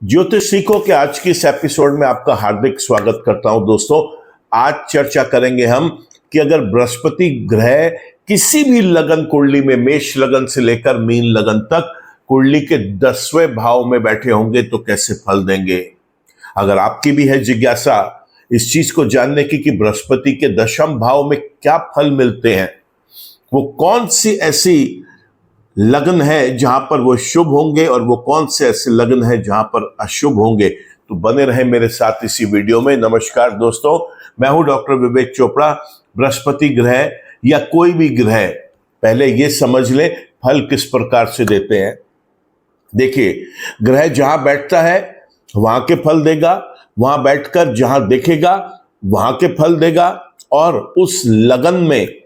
ज्योतिष सीखो के आज की इस एपिसोड में आपका हार्दिक स्वागत करता हूं। दोस्तों, आज चर्चा करेंगे हम कि अगर बृहस्पति ग्रह किसी भी लगन कुंडली में, मेष लगन से लेकर मीन लगन तक कुंडली के 10वें भाव में बैठे होंगे तो कैसे फल देंगे। अगर आपकी भी है जिज्ञासा इस चीज को जानने की कि बृहस्पति के 10वें भाव में क्या फल मिलते हैं, वो कौन सी ऐसी लग्न है जहां पर वो शुभ होंगे और वो कौन से ऐसे लग्न है जहां पर अशुभ होंगे, तो बने रहे मेरे साथ इसी वीडियो में। नमस्कार दोस्तों, मैं हूं डॉक्टर विवेक चोपड़ा। बृहस्पति ग्रह या कोई भी ग्रह, पहले ये समझ ले फल किस प्रकार से देते हैं। देखिए, ग्रह जहां बैठता है वहां के फल देगा, वहां बैठकर जहां देखेगा वहां के फल देगा, और उस लगन में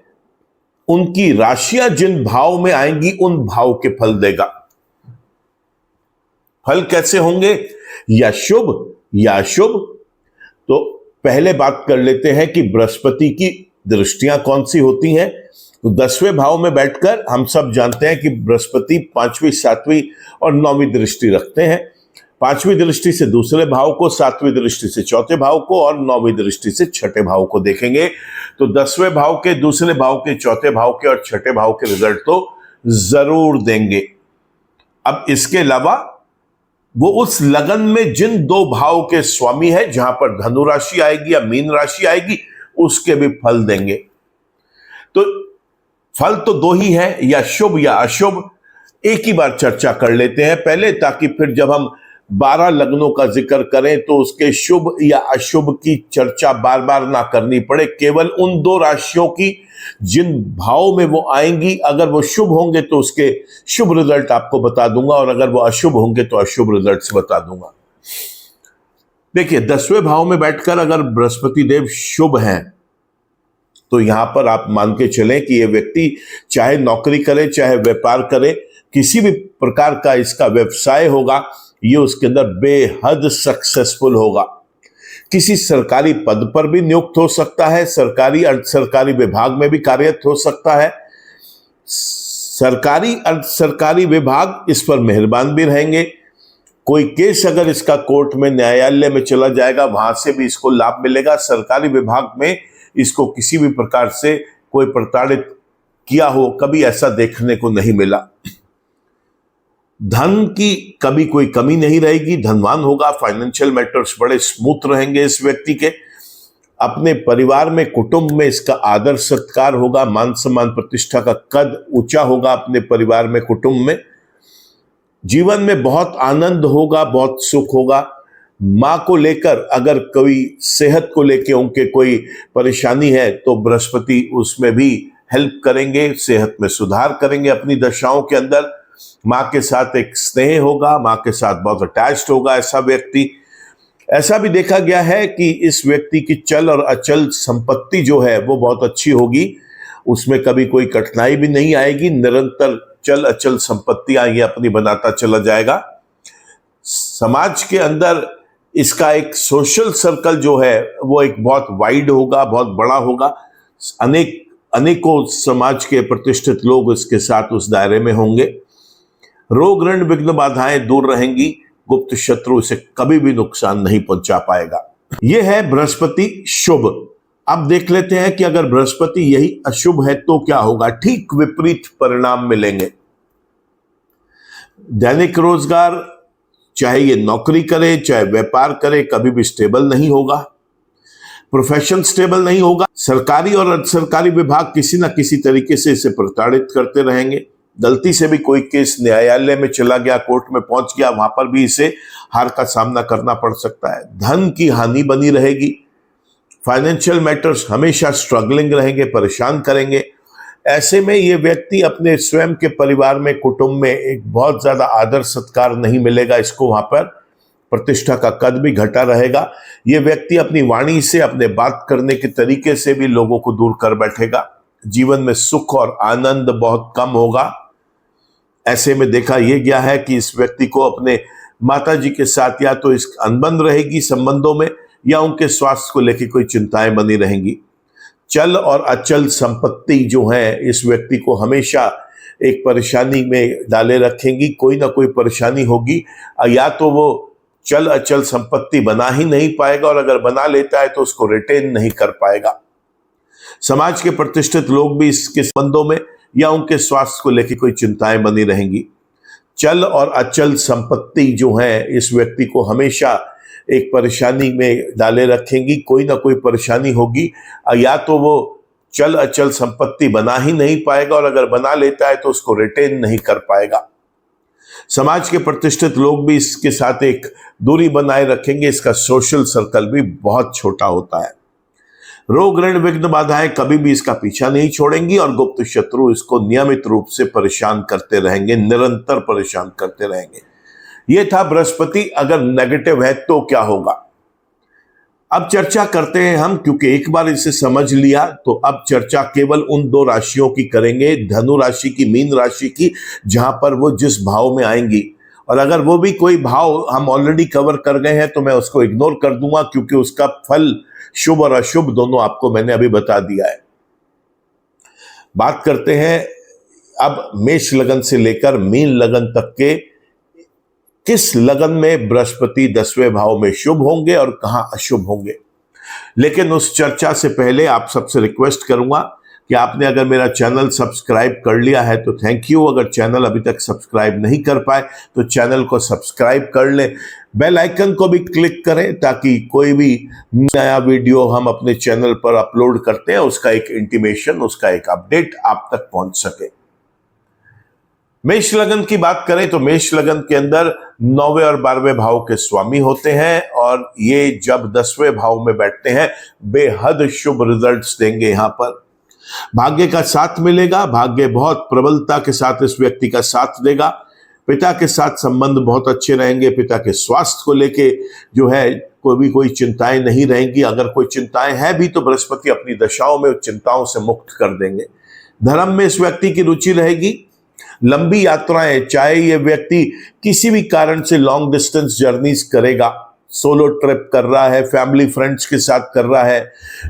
उनकी राशियां जिन भाव में आएंगी उन भाव के फल देगा। फल कैसे होंगे, या शुभ या अशुभ। तो पहले बात कर लेते हैं कि बृहस्पति की दृष्टियां कौन सी होती हैं। तो 10वें भाव में बैठकर हम सब जानते हैं कि बृहस्पति 5वीं, 7वीं और 9वीं दृष्टि रखते हैं। 5वीं दृष्टि से दूसरे भाव को, 7वीं दृष्टि से चौथे भाव को और 9वीं दृष्टि से छठे भाव को देखेंगे। तो 10वें भाव के, दूसरे भाव के, चौथे भाव के और छठे भाव के रिजल्ट तो जरूर देंगे। अब इसके अलावा वो उस लगन में जिन दो भाव के स्वामी है, जहां पर धनु राशि आएगी या मीन राशि आएगी, उसके भी फल देंगे। तो फल तो दो ही है, या शुभ या अशुभ। एक ही बार चर्चा कर लेते हैं पहले, ताकि फिर जब हम 12 लग्नों का जिक्र करें तो उसके शुभ या अशुभ की चर्चा बार बार ना करनी पड़े। केवल उन दो राशियों की जिन भाव में वो आएंगी, अगर वो शुभ होंगे तो उसके शुभ रिजल्ट आपको बता दूंगा, और अगर वो अशुभ होंगे तो अशुभ रिजल्ट बता दूंगा। देखिए, 10वें भाव में बैठकर अगर बृहस्पति देव शुभ हैं तो यहां पर आप मान के चलें कि ये व्यक्ति चाहे नौकरी करे, चाहे व्यापार करे, किसी भी प्रकार का इसका व्यवसाय होगा, ये उसके अंदर बेहद सक्सेसफुल होगा। किसी सरकारी पद पर भी नियुक्त हो सकता है, सरकारी अर्ध सरकारी विभाग में भी कार्यरत हो सकता है। सरकारी अर्ध सरकारी विभाग इस पर मेहरबान भी रहेंगे। कोई केस अगर इसका कोर्ट में, न्यायालय में चला जाएगा, वहां से भी इसको लाभ मिलेगा। सरकारी विभाग में इसको किसी भी प्रकार से कोई प्रताड़ित किया हो, कभी ऐसा देखने को नहीं मिला। धन की कभी कोई कमी नहीं रहेगी, धनवान होगा। फाइनेंशियल मैटर्स बड़े स्मूथ रहेंगे इस व्यक्ति के। अपने परिवार में, कुटुंब में इसका आदर सत्कार होगा, मान सम्मान प्रतिष्ठा का कद ऊंचा होगा अपने परिवार में, कुटुंब में। जीवन में बहुत आनंद होगा, बहुत सुख होगा। मां को लेकर अगर कोई सेहत को लेकर उनके कोई परेशानी है तो बृहस्पति उसमें भी हेल्प करेंगे, सेहत में सुधार करेंगे अपनी दशाओं के अंदर। मां के साथ एक स्नेह होगा, मां के साथ बहुत अटैच्ड होगा ऐसा व्यक्ति। ऐसा भी देखा गया है कि इस व्यक्ति की चल और अचल संपत्ति जो है वो बहुत अच्छी होगी, उसमें कभी कोई कठिनाई भी नहीं आएगी। निरंतर चल अचल संपत्तियां ये अपनी बनाता चला जाएगा। समाज के अंदर इसका एक सोशल सर्कल जो है वो एक बहुत वाइड होगा, बहुत बड़ा होगा। अनेकों समाज के प्रतिष्ठित लोग इसके साथ उस दायरे में होंगे। रोग ऋण विघ्न बाधाएं दूर रहेंगी, गुप्त शत्रु इसे कभी भी नुकसान नहीं पहुंचा पाएगा। यह है बृहस्पति शुभ। अब देख लेते हैं कि अगर बृहस्पति यही अशुभ है तो क्या होगा। ठीक विपरीत परिणाम मिलेंगे। दैनिक रोजगार, चाहे ये नौकरी करे चाहे व्यापार करे, कभी भी स्टेबल नहीं होगा। प्रोफेशन स्टेबल नहीं होगा। सरकारी और अर्ध सरकारी विभाग किसी ना किसी तरीके से इसे प्रताड़ित करते रहेंगे। गलती से भी कोई केस न्यायालय में चला गया, कोर्ट में पहुंच गया, वहां पर भी इसे हार का सामना करना पड़ सकता है। धन की हानि बनी रहेगी। फाइनेंशियल मैटर्स हमेशा स्ट्रगलिंग रहेंगे, परेशान करेंगे। ऐसे में ये व्यक्ति अपने स्वयं के परिवार में, कुटुंब में एक बहुत ज्यादा आदर सत्कार नहीं मिलेगा इसको। वहां पर प्रतिष्ठा का कद भी घटा रहेगा। ये व्यक्ति अपनी वाणी से, अपने बात करने के तरीके से भी लोगों को दूर कर बैठेगा। जीवन में सुख और आनंद बहुत कम होगा। ऐसे में देखा यह गया है कि इस व्यक्ति को अपने माता जी के साथ या तो इस अनबन रहेगी संबंधों में, या उनके स्वास्थ्य को लेकर कोई चिंताएं बनी रहेंगी। चल और अचल संपत्ति जो है इस व्यक्ति को हमेशा एक परेशानी में डाले रखेंगी। कोई ना कोई परेशानी होगी, या तो वो चल अचल संपत्ति बना ही नहीं पाएगा, और अगर बना लेता है तो उसको रिटेन नहीं कर पाएगा। समाज के प्रतिष्ठित लोग भी इसके संबंधों में या उनके स्वास्थ्य को लेकर कोई चिंताएं बनी रहेंगी। चल और अचल संपत्ति जो है इस व्यक्ति को हमेशा एक परेशानी में डाले रखेंगी। कोई ना कोई परेशानी होगी, या तो वो चल अचल संपत्ति बना ही नहीं पाएगा, और अगर बना लेता है तो उसको रिटेन नहीं कर पाएगा। समाज के प्रतिष्ठित लोग भी इसके साथ एक दूरी बनाए रखेंगे। इसका सोशल सर्कल भी बहुत छोटा होता है। रोग ऋण विघ्न बाधाएं कभी भी इसका पीछा नहीं छोड़ेंगी, और गुप्त शत्रु इसको नियमित रूप से परेशान करते रहेंगे, निरंतर परेशान करते रहेंगे। यह था बृहस्पति। अगर नेगेटिव है तो क्या होगा, अब चर्चा करते हैं हम, क्योंकि एक बार इसे समझ लिया तो अब चर्चा केवल उन दो राशियों की करेंगे, धनु राशि की, मीन राशि की, जहां पर वो जिस भाव में आएंगी। और अगर वो भी कोई भाव हम ऑलरेडी कवर कर गए हैं तो मैं उसको इग्नोर कर दूंगा, क्योंकि उसका फल शुभ और अशुभ दोनों आपको मैंने अभी बता दिया है। बात करते हैं अब मेष लगन से लेकर मीन लगन तक के किस लगन में बृहस्पति 10वें भाव में शुभ होंगे और कहां अशुभ होंगे। लेकिन उस चर्चा से पहले आप सबसे रिक्वेस्ट करूंगा कि आपने अगर मेरा चैनल सब्सक्राइब कर लिया है तो थैंक यू। अगर चैनल अभी तक सब्सक्राइब नहीं कर पाए तो चैनल को सब्सक्राइब कर लें, बेल आइकन को भी क्लिक करें, ताकि कोई भी नया वीडियो हम अपने चैनल पर अपलोड करते हैं उसका एक इंटीमेशन, उसका एक अपडेट आप तक पहुंच सके। मेष लगन की बात करें तो मेष लगन के अंदर 9वें और 12वें भाव के स्वामी होते हैं, और ये जब 10वें भाव में बैठते हैं बेहद शुभ रिजल्ट्स देंगे। यहां पर भाग्य का साथ मिलेगा। भाग्य बहुत प्रबलता के साथ इस व्यक्ति का साथ देगा। पिता के साथ संबंध बहुत अच्छे रहेंगे। पिता के स्वास्थ्य को लेके जो है कोई चिंताएं नहीं रहेंगी। अगर कोई चिंताएं हैं भी तो बृहस्पति अपनी दशाओं में चिंताओं से मुक्त कर देंगे। धर्म में इस व्यक्ति की रुचि रहेगी। लंबी यात्राएं, चाहे ये व्यक्ति किसी भी कारण से लॉन्ग डिस्टेंस जर्नीज करेगा, सोलो ट्रिप कर रहा है, फैमिली फ्रेंड्स के साथ कर रहा है,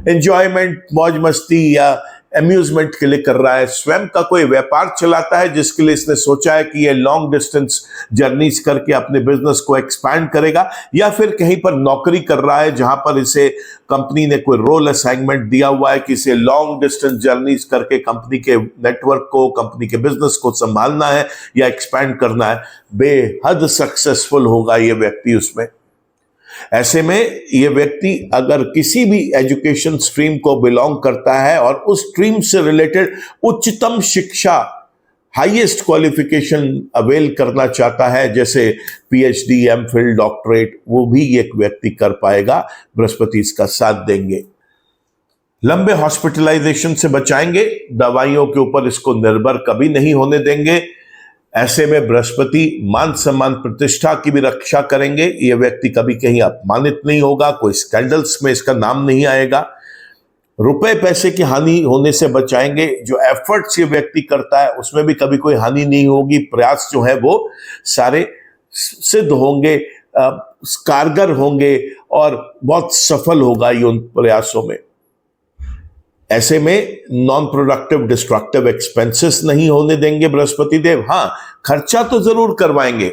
एंजॉयमेंट, मौज मस्ती या अम्यूजमेंट के लिए कर रहा है, स्वयं का कोई व्यापार चलाता है जिसके लिए इसने सोचा है कि ये लॉन्ग डिस्टेंस जर्नीज करके अपने बिजनेस को एक्सपैंड करेगा, या फिर कहीं पर नौकरी कर रहा है जहां पर इसे कंपनी ने कोई रोल असाइनमेंट दिया हुआ है कि इसे लॉन्ग डिस्टेंस जर्नीज करके कंपनी के नेटवर्क को, कंपनी के बिजनेस को संभालना है या एक्सपैंड करना है। बेहद सक्सेसफुल होगा ये व्यक्ति उसमें। ऐसे में ये व्यक्ति अगर किसी भी एजुकेशन स्ट्रीम को बिलोंग करता है और उस स्ट्रीम से रिलेटेड उच्चतम शिक्षा, हाईएस्ट क्वालिफिकेशन अवेल करना चाहता है, जैसे पीएचडी, एमफिल, डॉक्टरेट, वो भी एक व्यक्ति कर पाएगा। बृहस्पति इसका साथ देंगे। लंबे हॉस्पिटलाइजेशन से बचाएंगे। दवाइयों के ऊपर इसको निर्भर कभी नहीं होने देंगे। ऐसे में बृहस्पति मान सम्मान, प्रतिष्ठा की भी रक्षा करेंगे। यह व्यक्ति कभी कहीं अपमानित नहीं होगा, कोई स्कैंडल्स में इसका नाम नहीं आएगा। रुपए पैसे की हानि होने से बचाएंगे। जो एफर्ट्स ये व्यक्ति करता है उसमें भी कभी कोई हानि नहीं होगी। प्रयास जो है वो सारे सिद्ध होंगे, कारगर होंगे और बहुत सफल होगा ये उन प्रयासों में। ऐसे में नॉन प्रोडक्टिव डिस्ट्रक्टिव एक्सपेंसेस नहीं होने देंगे बृहस्पति देव। हाँ, खर्चा तो जरूर करवाएंगे,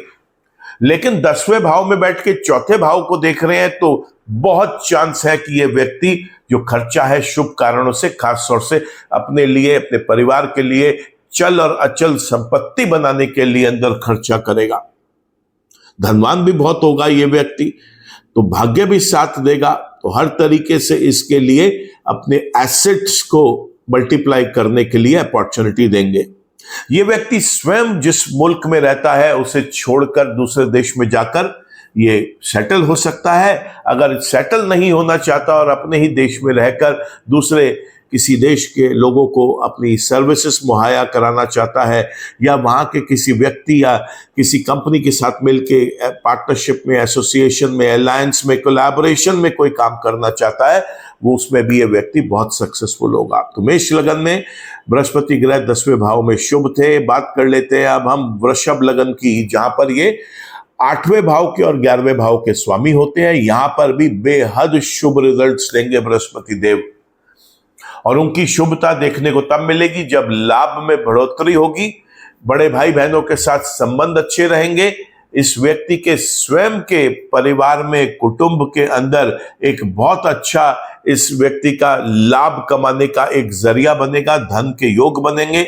लेकिन 10वें भाव में बैठ के चौथे भाव को देख रहे हैं तो बहुत चांस है कि यह व्यक्ति जो खर्चा है शुभ कारणों से, खास तौर से अपने लिए, अपने परिवार के लिए, चल और अचल संपत्ति बनाने के लिए अंदर खर्चा करेगा। धनवान भी बहुत होगा ये व्यक्ति, तो भाग्य भी साथ देगा। तो हर तरीके से इसके लिए अपने एसेट्स को मल्टीप्लाई करने के लिए अपॉर्चुनिटी देंगे। ये व्यक्ति स्वयं जिस मुल्क में रहता है उसे छोड़कर दूसरे देश में जाकर ये सेटल हो सकता है। अगर सेटल नहीं होना चाहता और अपने ही देश में रहकर दूसरे किसी देश के लोगों को अपनी सर्विसेज मुहैया कराना चाहता है, या वहाँ के किसी व्यक्ति या किसी कंपनी के साथ मिलके पार्टनरशिप में, एसोसिएशन में, अलायंस में, कोलैबोरेशन में कोई काम करना चाहता है, वो उसमें भी ये व्यक्ति बहुत सक्सेसफुल होगा। तो मेष लगन में बृहस्पति ग्रह 10वें भाव में शुभ थे। बात कर लेते हैं अब हम वृषभ लगन की, जहां पर ये 8वें भाव के और 11वें भाव के स्वामी होते हैं। यहां पर भी बेहद शुभ रिजल्ट्स देंगे बृहस्पति देव, और उनकी शुभता देखने को तब मिलेगी जब लाभ में बढ़ोतरी होगी, बड़े भाई बहनों के साथ संबंध अच्छे रहेंगे, इस व्यक्ति के स्वयं के परिवार में, कुटुंब के अंदर एक बहुत अच्छा इस व्यक्ति का लाभ कमाने का एक जरिया बनेगा, धन के योग बनेंगे।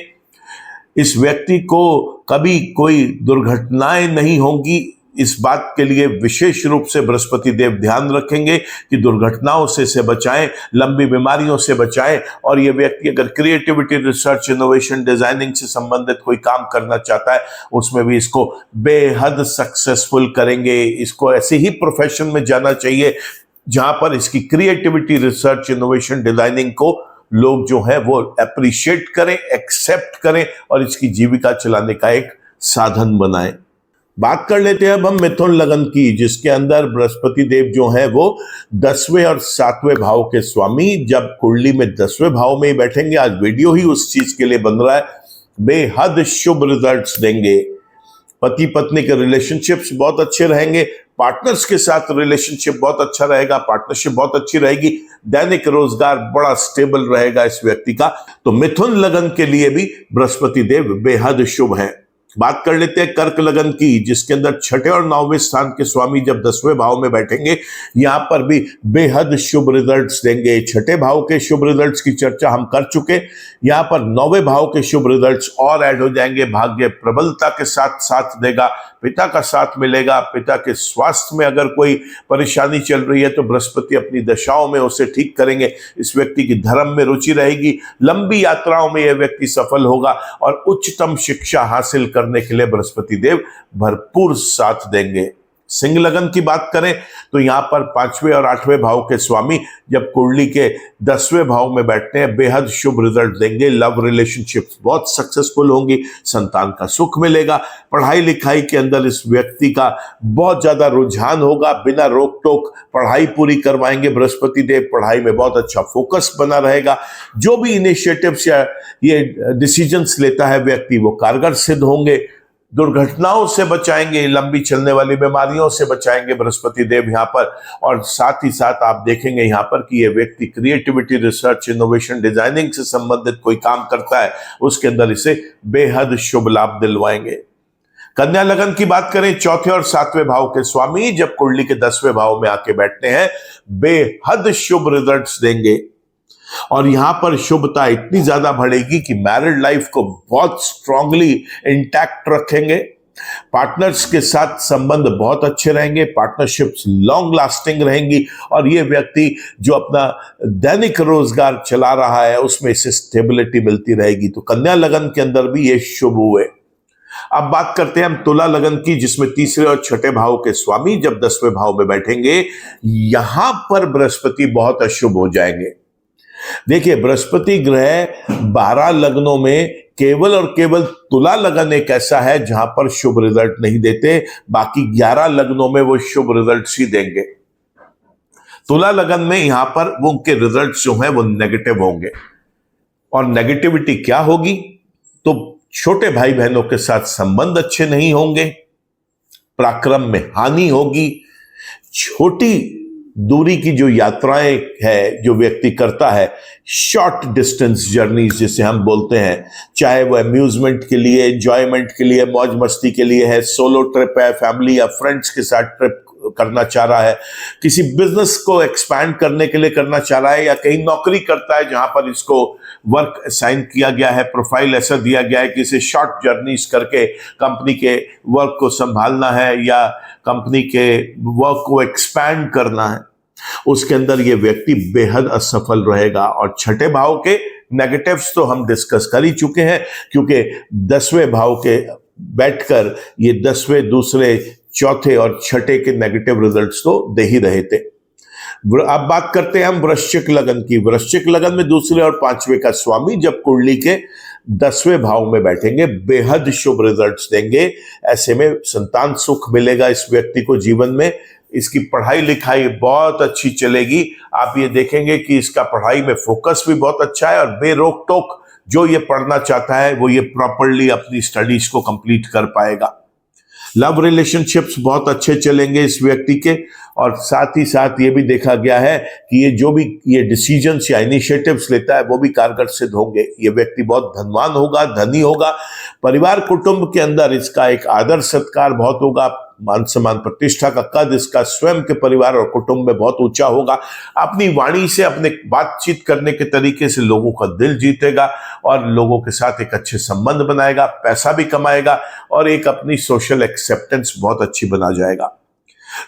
इस व्यक्ति को कभी कोई दुर्घटनाएं नहीं होंगी, इस बात के लिए विशेष रूप से बृहस्पति देव ध्यान रखेंगे कि दुर्घटनाओं से बचाएं, लंबी बीमारियों से बचाएं। और ये व्यक्ति अगर क्रिएटिविटी, रिसर्च, इनोवेशन, डिजाइनिंग से संबंधित कोई काम करना चाहता है, उसमें भी इसको बेहद सक्सेसफुल करेंगे। इसको ऐसे ही प्रोफेशन में जाना चाहिए जहां पर इसकी क्रिएटिविटी, रिसर्च, इनोवेशन, डिजाइनिंग को लोग जो है वो अप्रिशिएट करें, एक्सेप्ट करें और इसकी जीविका चलाने का एक साधन बनाएं। बात कर लेते हैं अब हम मिथुन लगन की, जिसके अंदर बृहस्पति देव जो है वो 10वें और 7वें भाव के स्वामी जब कुंडली में 10वें भाव में ही बैठेंगे, आज वीडियो ही उस चीज के लिए बन रहा है, बेहद शुभ रिजल्ट्स देंगे। पति पत्नी के रिलेशनशिप्स बहुत अच्छे रहेंगे, पार्टनर्स के साथ रिलेशनशिप बहुत अच्छा रहेगा, पार्टनरशिप बहुत अच्छी रहेगी, दैनिक रोजगार बड़ा स्टेबल रहेगा इस व्यक्ति का। तो मिथुन लगन के लिए भी बृहस्पति देव बेहद शुभ है। बात कर लेते हैं कर्क लगन की, जिसके अंदर 6ठे और 9वें स्थान के स्वामी जब 10वें भाव में बैठेंगे, यहां पर भी बेहद शुभ रिजल्ट्स देंगे। 6ठे भाव के शुभ रिजल्ट्स की चर्चा हम कर चुके, यहां पर 9वें भाव के शुभ रिजल्ट्स और ऐड हो जाएंगे। भाग्य प्रबलता के साथ साथ देगा, पिता का साथ मिलेगा, पिता के स्वास्थ्य में अगर कोई परेशानी चल रही है तो बृहस्पति अपनी दशाओं में उसे ठीक करेंगे। इस व्यक्ति की धर्म में रुचि रहेगी, लंबी यात्राओं में यह व्यक्ति सफल होगा और उच्चतम शिक्षा हासिल करने के लिए बृहस्पति देव भरपूर साथ देंगे। सिंह लगन की बात करें तो यहां पर 5वें और 8वें भाव के स्वामी जब कुंडली के 10वें भाव में बैठते हैं, बेहद शुभ रिजल्ट देंगे। लव रिलेशनशिप्स बहुत सक्सेसफुल होंगी, संतान का सुख मिलेगा, पढ़ाई लिखाई के अंदर इस व्यक्ति का बहुत ज्यादा रुझान होगा, बिना रोक टोक पढ़ाई पूरी करवाएंगे बृहस्पति देव, पढ़ाई में बहुत अच्छा फोकस बना रहेगा। जो भी इनिशिएटिव्स या ये डिसीजंस लेता है व्यक्ति वो कारगर सिद्ध होंगे। दुर्घटनाओं से बचाएंगे, लंबी चलने वाली बीमारियों से बचाएंगे बृहस्पति देव यहाँ पर। और साथ ही साथ आप देखेंगे यहाँ पर कि ये व्यक्ति क्रिएटिविटी, रिसर्च, इनोवेशन, डिजाइनिंग से संबंधित कोई काम करता है, उसके अंदर इसे बेहद शुभ लाभ दिलवाएंगे। कन्या लगन की बात करें, 4थे और 7वें भाव के स्वामी जब कुंडली के 10वें भाव में आके बैठते हैं, बेहद शुभ रिजल्ट्स देंगे। और यहां पर शुभता इतनी ज्यादा बढ़ेगी कि मैरिड लाइफ को बहुत स्ट्रांगली इंटैक्ट रखेंगे। पार्टनर्स के साथ संबंध बहुत अच्छे रहेंगे, पार्टनरशिप्स लॉन्ग लास्टिंग रहेंगी और ये व्यक्ति जो अपना दैनिक रोजगार चला रहा है उसमें इसे स्टेबिलिटी मिलती रहेगी। तो कन्या लगन के अंदर भी ये शुभ हुए। अब बात करते हैं हम तुला लगन की, जिसमें 3रे और 6ठे भाव के स्वामी जब 10वें भाव में बैठेंगे, यहां पर बृहस्पति बहुत अशुभ हो जाएंगे। देखिए, बृहस्पति ग्रह 12 लग्नों में केवल और केवल तुला लगन एक ऐसा है जहां पर शुभ रिजल्ट नहीं देते, बाकी 11 लग्नों में वो शुभ रिजल्ट ही देंगे। तुला लगन में यहां पर वो उनके रिजल्ट जो हैं वो नेगेटिव होंगे। और नेगेटिविटी क्या होगी? तो छोटे भाई बहनों के साथ संबंध अच्छे नहीं होंगे, पराक्रम में हानि होगी, छोटी दूरी की जो यात्राएं है जो व्यक्ति करता है, शॉर्ट डिस्टेंस जर्नीज जिसे हम बोलते हैं, चाहे वो अम्यूजमेंट के लिए, एंजॉयमेंट के लिए, मौज मस्ती के लिए है, सोलो ट्रिप है, फैमिली या फ्रेंड्स के साथ ट्रिप करना चाह रहा है, किसी बिजनेस को एक्सपैंड करने के लिए करना चाह रहा है, या कहीं नौकरी करता है जहां पर इसको वर्क असाइन किया गया है, प्रोफाइल ऐसा दिया गया है कि इसे शॉर्ट जर्नीज करके कंपनी के वर्क को संभालना है या कंपनी के वर्क को एक्सपैंड करना है, उसके अंदर ये व्यक्ति बेहद असफल रहेगा। और 6ठे भाव के नेगेटिव्स तो हम डिस्कस कर ही चुके हैं, क्योंकि 10वें भाव के बैठकर ये 10वें, दूसरे, चौथे और 6ठे के नेगेटिव रिजल्ट्स तो दे ही रहे थे। अब बात करते हैं हम वृश्चिक लगन की। वृश्चिक लगन में 2रे और 5वें का स्वामी जब कुंडली के 10वें भाव में बैठेंगे, बेहद शुभ रिजल्ट्स देंगे। ऐसे में संतान सुख मिलेगा इस व्यक्ति को जीवन में, इसकी पढ़ाई लिखाई बहुत अच्छी चलेगी। आप ये देखेंगे कि इसका पढ़ाई में फोकस भी बहुत अच्छा है और बेरोक टोक जो ये पढ़ना चाहता है वो ये प्रॉपरली अपनी स्टडीज को कंप्लीट कर पाएगा। लव रिलेशनशिप्स बहुत अच्छे चलेंगे इस व्यक्ति के। और साथ ही साथ ये भी देखा गया है कि ये जो भी ये डिसीजंस या इनिशिएटिव्स लेता है वो भी कारगर सिद्ध होंगे। ये व्यक्ति बहुत धनवान होगा, धनी होगा। परिवार कुटुंब के अंदर इसका एक आदर सत्कार बहुत होगा। मान सम्मान प्रतिष्ठा का कद इसका स्वयं के परिवार और कुटुंब में बहुत ऊंचा होगा। अपनी वाणी से, अपने बातचीत करने के तरीके से लोगों का दिल जीतेगा और लोगों के साथ एक अच्छे संबंध बनाएगा, पैसा भी कमाएगा और एक अपनी सोशल एक्सेप्टेंस बहुत अच्छी बना जाएगा।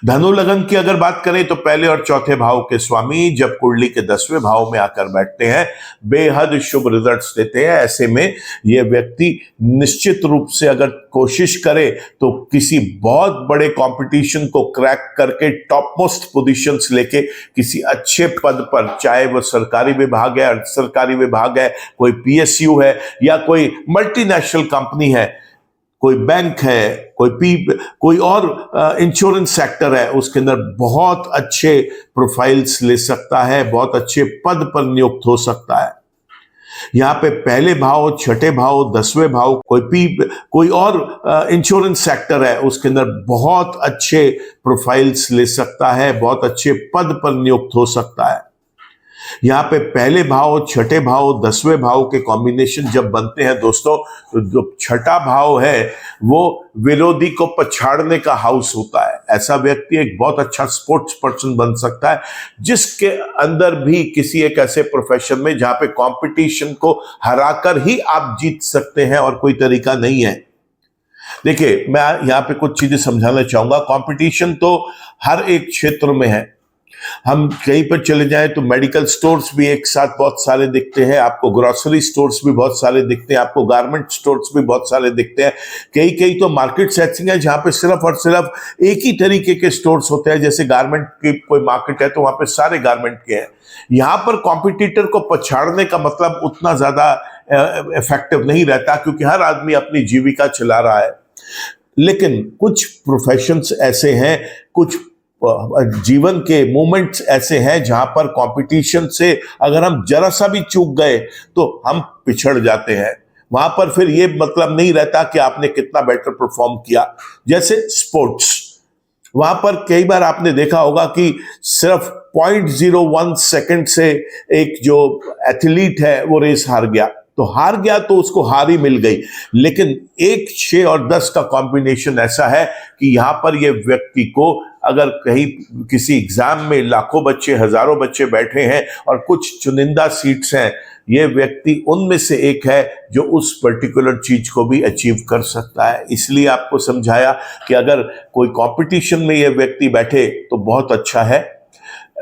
धनु लगन की अगर बात करें तो पहले और चौथे भाव के स्वामी जब कुंडली के 10वें भाव में आकर बैठते हैं बेहद शुभ रिजल्ट्स देते हैं। ऐसे में यह व्यक्ति निश्चित रूप से अगर कोशिश करे तो किसी बहुत बड़े कंपटीशन को क्रैक करके टॉप मोस्ट पोजीशंस लेके किसी अच्छे पद पर, चाहे वो सरकारी विभाग है, अर्ध सरकारी विभाग है, कोई पीएसयू है या कोई मल्टीनेशनल कंपनी है, कोई बैंक है, कोई और इंश्योरेंस सेक्टर है, उसके अंदर बहुत अच्छे प्रोफाइल्स ले सकता है, बहुत अच्छे पद पर नियुक्त हो सकता है। यहाँ पे पहले भाव, छठे भाव, 10वें भाव, कोई और इंश्योरेंस सेक्टर है, उसके अंदर बहुत अच्छे प्रोफाइल्स ले सकता है, बहुत अच्छे पद पर नियुक्त हो सकता है। यहाँ पे पहले भाव, छठे भाव, 10वें भाव के कॉम्बिनेशन जब बनते हैं दोस्तों, तो जो छठा भाव है वो विरोधी को पछाड़ने का हाउस होता है। ऐसा व्यक्ति एक बहुत अच्छा स्पोर्ट्स पर्सन बन सकता है जिसके अंदर भी किसी एक ऐसे प्रोफेशन में जहां पे कंपटीशन को हराकर ही आप जीत सकते हैं और कोई तरीका नहीं है। देखिए, मैं यहाँ पे कुछ चीजें समझाना चाहूंगा। कंपटीशन तो हर एक क्षेत्र में है। हम कहीं पर चले जाएं तो मेडिकल स्टोर्स भी एक साथ बहुत सारे दिखते हैं, आपको ग्रोसरी स्टोर्स भी बहुत सारे दिखते हैं, आपको गारमेंट स्टोर्स भी बहुत सारे दिखते हैं। कई तो मार्केट्स ऐसी हैं जहां पे सिर्फ और सिर्फ एक ही तरीके के स्टोर्स होते हैं। जैसे गारमेंट की कोई मार्केट है तो वहां पे सारे गारमेंट के हैं। यहां पर कॉम्पिटिटर को पछाड़ने का मतलब उतना ज्यादा इफेक्टिव नहीं रहता क्योंकि हर आदमी अपनी जीविका चला रहा है। लेकिन कुछ प्रोफेशंस ऐसे हैं, कुछ जीवन के मोमेंट्स ऐसे हैं जहां पर कंपटीशन से अगर हम जरा सा भी चूक गए तो हम पिछड़ जाते हैं। वहां पर फिर ये मतलब नहीं रहता कि आपने कितना बेटर परफॉर्म किया। जैसे स्पोर्ट्स, वहां पर कई बार आपने देखा होगा कि सिर्फ 0.01 सेकंड से एक जो एथलीट है वो रेस हार गया तो उसको हार ही मिल गई। लेकिन 1, 6 और 10 का कॉम्बिनेशन ऐसा है कि यहां पर ये व्यक्ति को अगर कहीं किसी एग्जाम में लाखों बच्चे, हजारों बच्चे बैठे हैं और कुछ चुनिंदा सीट्स हैं, ये व्यक्ति उनमें से एक है जो उस पर्टिकुलर चीज को भी अचीव कर सकता है। इसलिए आपको समझाया कि अगर कोई कंपटीशन में ये व्यक्ति बैठे तो बहुत अच्छा है।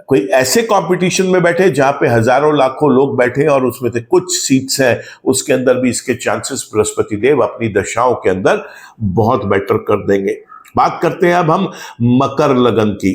कोई ऐसे कंपटीशन में बैठे जहां पे हजारों लाखों लोग बैठे और उसमें से कुछ सीट्स हैं, उसके अंदर भी इसके चांसेस बृहस्पति देव अपनी दशाओं के अंदर बहुत बेटर कर देंगे। बात करते हैं अब हम मकर लगन की।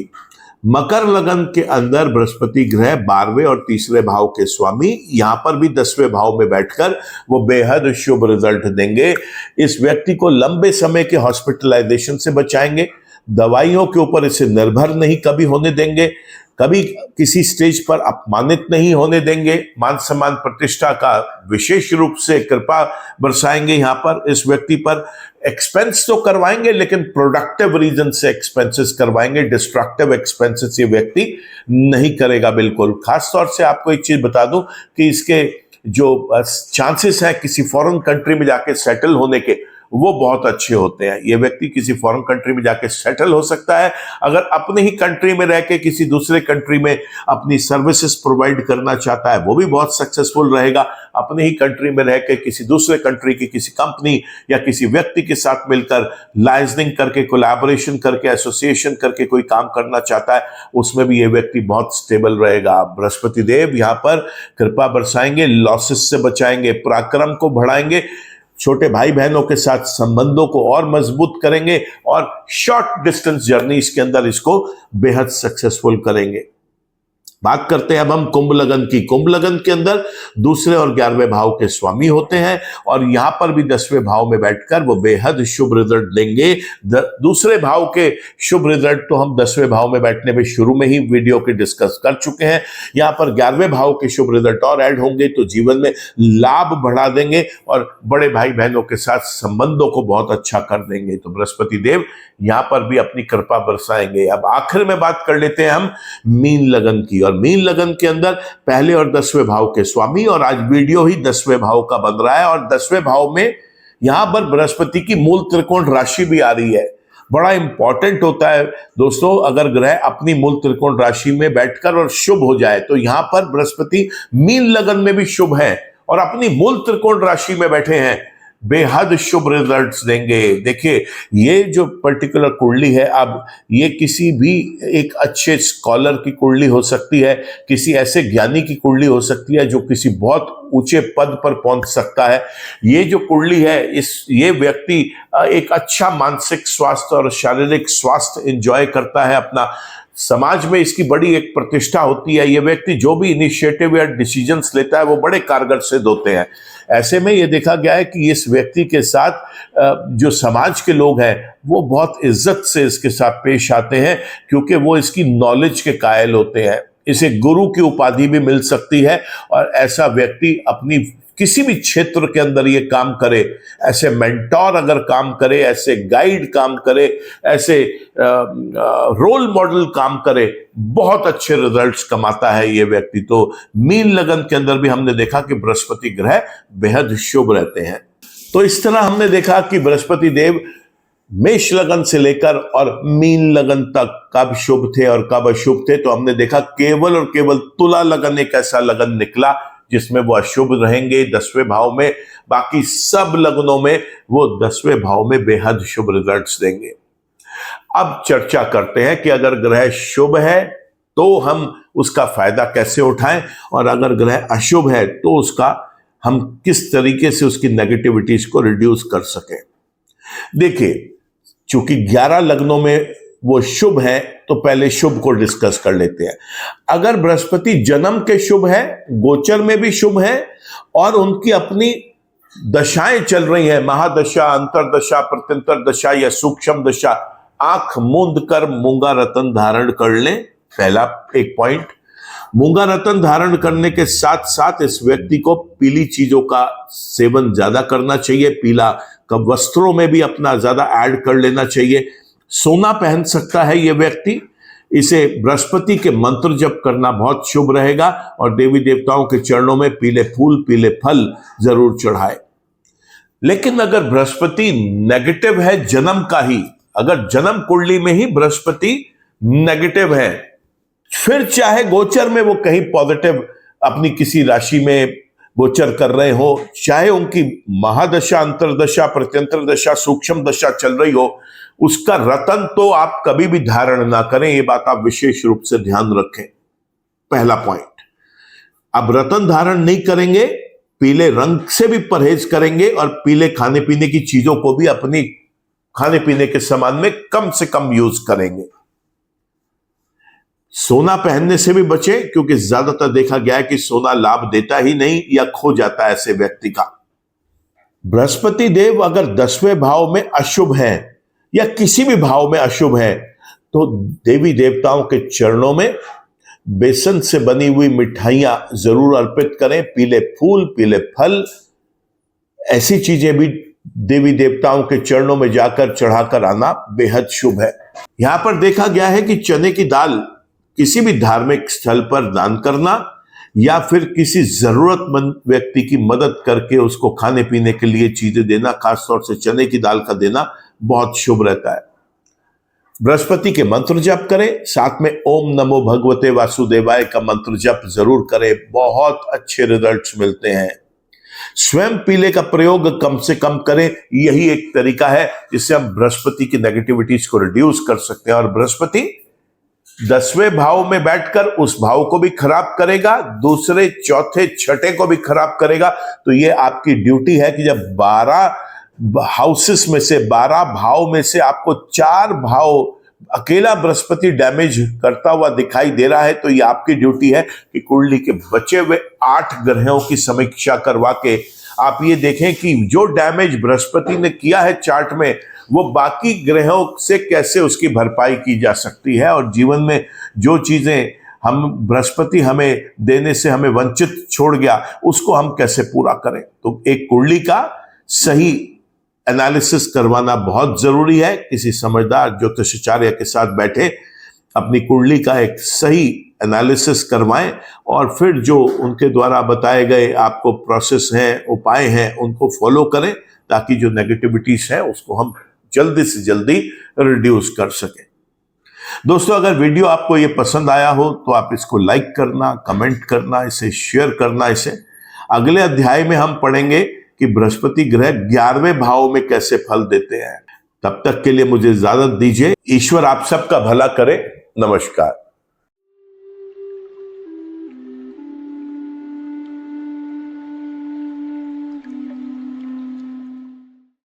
मकर लगन के अंदर बृहस्पति ग्रह 12वें और 3वें भाव के स्वामी, यहां पर भी 10वें भाव में बैठकर वो बेहद शुभ रिजल्ट देंगे। इस व्यक्ति को लंबे समय के हॉस्पिटलाइजेशन से बचाएंगे, दवाइयों के ऊपर इसे निर्भर नहीं कभी होने देंगे, कभी किसी स्टेज पर अपमानित नहीं होने देंगे, मान सम्मान प्रतिष्ठा का विशेष रूप से कृपा बरसाएंगे। यहां पर इस व्यक्ति पर एक्सपेंस तो करवाएंगे लेकिन प्रोडक्टिव रीजन से एक्सपेंसेस करवाएंगे, डिस्ट्रक्टिव एक्सपेंसेस ये व्यक्ति नहीं करेगा बिल्कुल। खास तौर से आपको एक चीज बता दूं कि इसके जो चांसेस हैं किसी फॉरेन कंट्री में जाके सेटल होने के, वो बहुत अच्छे होते हैं। ये व्यक्ति किसी फॉरेन कंट्री में जाके सेटल हो सकता है। अगर अपने ही कंट्री में रह के किसी दूसरे कंट्री में अपनी सर्विसेज प्रोवाइड करना चाहता है वो भी बहुत सक्सेसफुल रहेगा। अपने ही कंट्री में रह के किसी दूसरे कंट्री की किसी कंपनी या किसी व्यक्ति के साथ मिलकर लाइजनिंग करके, कोलैबोरेशन करके, एसोसिएशन करके कोई काम करना चाहता है, उसमें भी ये व्यक्ति बहुत स्टेबल रहेगा। बृहस्पति देव यहाँ पर कृपा बरसाएंगे, लॉसेस से बचाएंगे, पराक्रम को बढ़ाएंगे, छोटे भाई बहनों के साथ संबंधों को और मजबूत करेंगे और शॉर्ट डिस्टेंस जर्नीज के अंदर इसको बेहद सक्सेसफुल करेंगे। बात करते हैं अब हम कुंभ लगन की। कुंभ लगन के अंदर दूसरे और 11वें भाव के स्वामी होते हैं और यहां पर भी 10वें भाव में बैठकर वो बेहद शुभ रिजल्ट देंगे। दूसरे भाव के शुभ रिजल्ट तो हम 10वें भाव में बैठने में शुरू में ही वीडियो के डिस्कस कर चुके हैं। यहां पर 11वें भाव के शुभ रिजल्ट और ऐड होंगे तो जीवन में लाभ बढ़ा देंगे और बड़े भाई बहनों के साथ संबंधों को बहुत अच्छा कर देंगे। तो बृहस्पति देव यहां पर भी अपनी कृपा बरसाएंगे। अब आखिर में बात कर लेते हैं हम मीन लगन की, और मीन लगन के अंदर पहले और 10वें भाव के स्वामी, और आज वीडियो ही 10वें भाव का बन रहा है और 10वें भाव में यहां पर बृहस्पति की मूल त्रिकोण राशि भी आ रही है। बड़ा इंपॉर्टेंट होता है दोस्तों, अगर ग्रह अपनी मूल त्रिकोण राशि में बैठकर और शुभ हो जाए तो यहां पर बृहस्पति मीन लगन में भी शुभ है और अपनी मूल त्रिकोण राशि में बैठे हैं, बेहद शुभ रिजल्ट्स देंगे। देखिए ये जो पर्टिकुलर कुंडली है, अब ये किसी भी एक अच्छे स्कॉलर की कुंडली हो सकती है, किसी ऐसे ज्ञानी की कुंडली हो सकती है जो किसी बहुत ऊंचे पद पर पहुंच सकता है। ये जो कुंडली है, ये व्यक्ति एक अच्छा मानसिक स्वास्थ्य और शारीरिक स्वास्थ्य एंजॉय करता है अपना, समाज में इसकी बड़ी एक प्रतिष्ठा होती है। ये व्यक्ति जो भी इनिशिएटिव या डिसीजंस लेता है वो बड़े कारगर सिद्ध होते हैं। ऐसे में ये देखा गया है कि इस व्यक्ति के साथ जो समाज के लोग हैं वो बहुत इज्जत से इसके साथ पेश आते हैं क्योंकि वो इसकी नॉलेज के कायल होते हैं। इसे गुरु की उपाधि भी मिल सकती है और ऐसा व्यक्ति अपनी किसी भी क्षेत्र के अंदर ये काम करे, ऐसे मेंटोर अगर काम करे, ऐसे गाइड काम करे, ऐसे रोल मॉडल काम करे, बहुत अच्छे रिजल्ट्स कमाता है ये व्यक्ति। तो मीन लगन के अंदर भी हमने देखा कि बृहस्पति ग्रह बेहद शुभ रहते हैं। तो इस तरह हमने देखा कि बृहस्पति देव मेष लगन से लेकर और मीन लगन तक कब शुभ थे और कब अशुभ थे। तो हमने देखा केवल और केवल तुला लगन एक ऐसा लगन निकला जिसमें वो अशुभ रहेंगे 10वें भाव में, बाकी सब लगनों में वो 10वें भाव में बेहद शुभ रिजल्ट्स देंगे। अब चर्चा करते हैं कि अगर ग्रह शुभ है तो हम उसका फायदा कैसे उठाएं और अगर ग्रह अशुभ है तो उसका हम किस तरीके से उसकी नेगेटिविटीज को रिड्यूस कर सकें। देखिए, चूंकि 11 लग्नों में वो शुभ है तो पहले शुभ को डिस्कस कर लेते हैं। अगर बृहस्पति जन्म के शुभ है, गोचर में भी शुभ है और उनकी अपनी दशाएं चल रही हैं, महादशा, अंतरदशा, प्रत्यंतर दशा या सूक्ष्म दशा, आंख मूंद कर मूंगा रतन धारण कर लें। पहला एक पॉइंट, मूंगा रतन धारण करने के साथ साथ इस व्यक्ति को पीली चीजों का सेवन ज्यादा करना चाहिए, पीला कब वस्त्रों में भी अपना ज्यादा ऐड कर लेना चाहिए। सोना पहन सकता है ये व्यक्ति, इसे बृहस्पति के मंत्र जप करना बहुत शुभ रहेगा और देवी देवताओं के चरणों में पीले फूल पीले फल जरूर चढ़ाए। लेकिन अगर बृहस्पति नेगेटिव है जन्म का ही, अगर जन्म कुंडली में ही बृहस्पति नेगेटिव है, फिर चाहे गोचर में वो कहीं पॉजिटिव अपनी किसी राशि में गोचर कर रहे हो, चाहे उनकी महादशा, अंतरदशा, प्रत्यंतर दशा, सूक्ष्म दशा चल रही हो, उसका रतन तो आप कभी भी धारण ना करें, ये बात आप विशेष रूप से ध्यान रखें। पहला पॉइंट, अब रतन धारण नहीं करेंगे, पीले रंग से भी परहेज करेंगे और पीले खाने पीने की चीजों को भी अपनी खाने पीने के सामान में कम से कम यूज करेंगे। सोना पहनने से भी बचें क्योंकि ज्यादातर देखा गया है कि सोना लाभ देता ही नहीं या खो जाता है ऐसे व्यक्ति का। बृहस्पति देव अगर 10वें भाव में अशुभ है या किसी भी भाव में अशुभ है तो देवी देवताओं के चरणों में बेसन से बनी हुई मिठाइयां जरूर अर्पित करें, पीले फूल पीले फल, ऐसी चीजें भी देवी देवताओं के चरणों में जाकर चढ़ाकर आना बेहद शुभ है। यहां पर देखा गया है कि चने की दाल किसी भी धार्मिक स्थल पर दान करना या फिर किसी जरूरतमंद व्यक्ति की मदद करके उसको खाने पीने के लिए चीजें देना, खासतौर से चने की दाल का देना बहुत शुभ रहता है। बृहस्पति के मंत्र जप करें, साथ में ओम नमो भगवते वासुदेवाय का मंत्र जप जरूर करें, बहुत अच्छे रिजल्ट्स मिलते हैं। स्वयं पीले का प्रयोग कम से कम करें, यही एक तरीका है जिससे हम बृहस्पति की नेगेटिविटीज को रिड्यूस कर सकते हैं। और बृहस्पति 10वें भाव में बैठकर उस भाव को भी खराब करेगा, दूसरे चौथे छठे को भी खराब करेगा। तो ये आपकी ड्यूटी है कि जब 12 हाउसेस में से 12 भाव में से आपको 4 भाव अकेला बृहस्पति डैमेज करता हुआ दिखाई दे रहा है, तो ये आपकी ड्यूटी है कि कुंडली के बचे हुए 8 ग्रहों की समीक्षा करवा के आप ये देखें कि जो डैमेज बृहस्पति ने किया है चार्ट में, वो बाकी ग्रहों से कैसे उसकी भरपाई की जा सकती है, और जीवन में जो चीजें हम बृहस्पति हमें देने से हमें वंचित छोड़ गया, उसको हम कैसे पूरा करें। तो एक कुंडली का सही एनालिसिस करवाना बहुत जरूरी है। किसी समझदार ज्योतिषाचार्य के साथ बैठे अपनी कुंडली का एक सही एनालिसिस करवाएं, और फिर जो उनके द्वारा बताए गए आपको प्रोसेस हैं, उपाय हैं, उनको फॉलो करें, ताकि जो नेगेटिविटीज है उसको हम जल्दी से जल्दी रिड्यूस कर सकें। दोस्तों, अगर वीडियो आपको ये पसंद आया हो तो आप इसको लाइक करना, कमेंट करना, इसे शेयर करना। इसे अगले अध्याय में हम पढ़ेंगे कि बृहस्पति ग्रह 11वें भाव में कैसे फल देते हैं। तब तक के लिए मुझे इजाजत दीजिए। ईश्वर आप सबका भला करे। नमस्कार।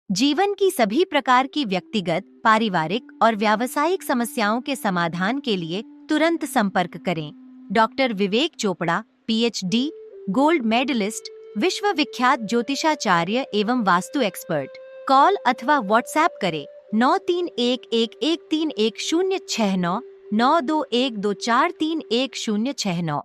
जीवन की सभी प्रकार की व्यक्तिगत, पारिवारिक और व्यावसायिक समस्याओं के समाधान के लिए तुरंत संपर्क करें। डॉक्टर विवेक चोपड़ा, पीएचडी, गोल्ड मेडलिस्ट, विश्व विख्यात ज्योतिषाचार्य एवं वास्तु एक्सपर्ट। कॉल अथवा व्हाट्सएप करें 9311131069 9212431069।